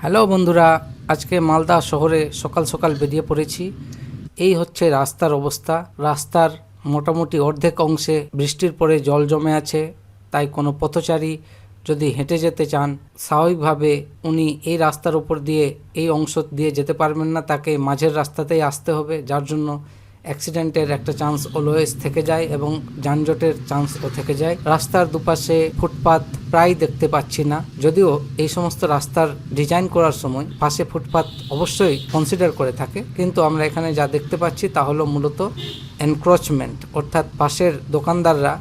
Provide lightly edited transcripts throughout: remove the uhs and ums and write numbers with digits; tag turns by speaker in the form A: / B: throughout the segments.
A: Hello বন্ধুরা, আজকে মালদা শহরে সকাল সকাল বেরিয়ে পড়েছি। এই হচ্ছে রাস্তার অবস্থা। রাস্তার মোটামুটি অর্ধেক অংশে বৃষ্টির পরে জল জমে আছে, তাই কোনো পথচারী যদি হেঁটে যেতে চান স্বাভাবিকভাবে উনি এই রাস্তার উপর দিয়ে এই অংশ দিয়ে যেতে পারবেন না, তাকে মাঝের রাস্তাতেই আসতে হবে, যার জন্য অ্যাক্সিডেন্টের একটা চান্স অলওয়েজ থেকে যায় এবং যানজটের চান্সও থেকে যায়। রাস্তার দুপাশে ফুটপাত প্রায় দেখতে পাচ্ছি না, যদিও এই সমস্ত রাস্তার ডিজাইন করার সময় পাশে ফুটপাত অবশ্যই কনসিডার করে থাকে, কিন্তু আমরা এখানে যা দেখতে পাচ্ছি তা হলো মূলত এনক্রোচমেন্ট, অর্থাৎ পাশের দোকানদাররা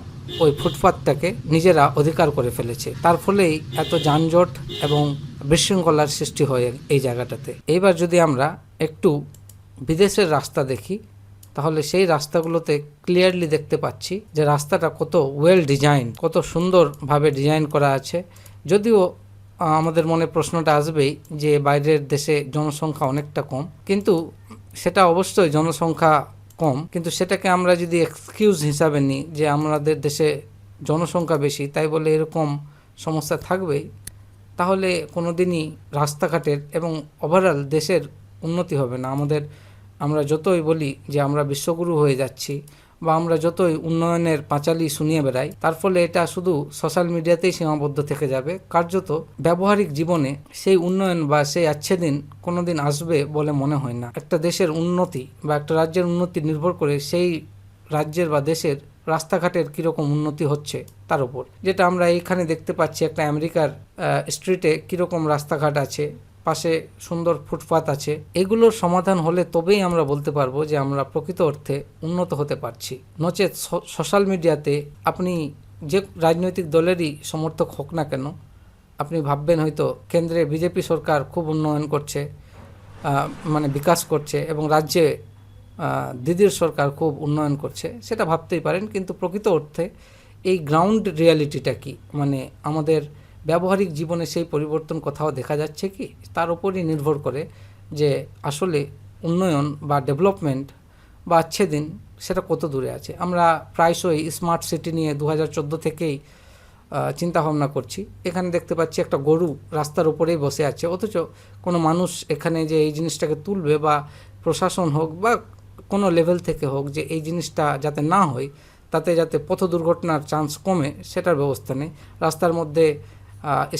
A: ওই ফুটপাতটাকে নিজেরা অধিকার করে ফেলেছে। তার ফলেই এত যানজট এবং বিশৃঙ্খলার সৃষ্টি হয় এই জায়গাটাতে। এইবার যদি আমরা একটু বিদেশের রাস্তা দেখি, তাহলে সেই রাস্তাগুলোতে ক্লিয়ারলি দেখতে পাচ্ছি যে রাস্তাটা কত ওয়েল ডিজাইন, কত সুন্দরভাবে ডিজাইন করা আছে। যদিও আমাদের মনে প্রশ্নটা আসবেই যে বাইরের দেশে জনসংখ্যা অনেকটা কম, কিন্তু সেটা অবশ্যই জনসংখ্যা কম, কিন্তু সেটাকে আমরা যদি এক্সকিউজ হিসাবে নিই যে আমাদের দেশে জনসংখ্যা বেশি তাই বলে এরকম সমস্যা থাকবেই, তাহলে কোনো দিনই রাস্তাঘাটের এবং ওভারঅল দেশের উন্নতি হবে না। আমরা যতই বলি যে আমরা বিশ্বগুরু হয়ে যাচ্ছি বা আমরা যতই উন্নয়নের পাঁচালি শুনিয়ে বেড়াই, তার ফলে এটা শুধু সোশ্যাল মিডিয়াতেই সীমাবদ্ধ থেকে যাবে। কার্যত ব্যবহারিক জীবনে সেই উন্নয়ন বা সেই আচ্ছা দিন কোনো দিন আসবে বলে মনে হয় না। একটা দেশের উন্নতি বা একটা রাজ্যের উন্নতি নির্ভর করে সেই রাজ্যের বা দেশের রাস্তাঘাটের কীরকম উন্নতি হচ্ছে তার উপর। যেটা আমরা এইখানে দেখতে পাচ্ছি, একটা আমেরিকার স্ট্রিটে কীরকম রাস্তাঘাট আছে, পাশে সুন্দর ফুটপাত আছে। এগুলোর সমাধান হলে তবেই আমরা বলতে পারবো যে আমরা প্রকৃত অর্থে উন্নত হতে পারছি। নচেত সোশ্যাল মিডিয়াতে আপনি যে রাজনৈতিক দলেরই সমর্থক হোক না কেন, আপনি ভাববেন হয়তো কেন্দ্রে বিজেপি সরকার খুব উন্নয়ন করছে, মানে বিকাশ করছে, এবং রাজ্যে দিদির সরকার খুব উন্নয়ন করছে, সেটা ভাবতেই পারেন, কিন্তু প্রকৃত অর্থে এই গ্রাউন্ড রিয়ালিটিটা কি, মানে আমাদের ব্যবহারিক জীবনে সেই পরিবর্তন কোথাও দেখা যাচ্ছে কি, তার উপরই নির্ভর করে যে আসলে উন্নয়ন বা ডেভেলপমেন্ট বা আচ্ছে দিন সেটা কত দূরে আছে। আমরা প্রায়শই স্মার্ট সিটি নিয়ে 2014 থেকেই চিন্তাভাবনা করছি। এখানে দেখতে পাচ্ছি একটা গরু রাস্তার উপরেই বসে আছে, অথচ কোনো মানুষ এখানে যে এই জিনিসটাকে তুলবে বা প্রশাসন হোক বা কোনো লেভেল থেকে হোক যে এই জিনিসটা যাতে না হয়, তাতে যাতে পথ দুর্ঘটনার চান্স কমে, সেটার ব্যবস্থা নেই। রাস্তার মধ্যে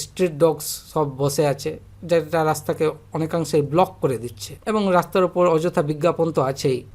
A: স্ট্রিট ডগস সব বসে আছে, যেটা রাস্তাকে অনেকাংশেই ব্লক করে দিচ্ছে, এবং রাস্তার উপর অযথা বিজ্ঞাপন তো আছেই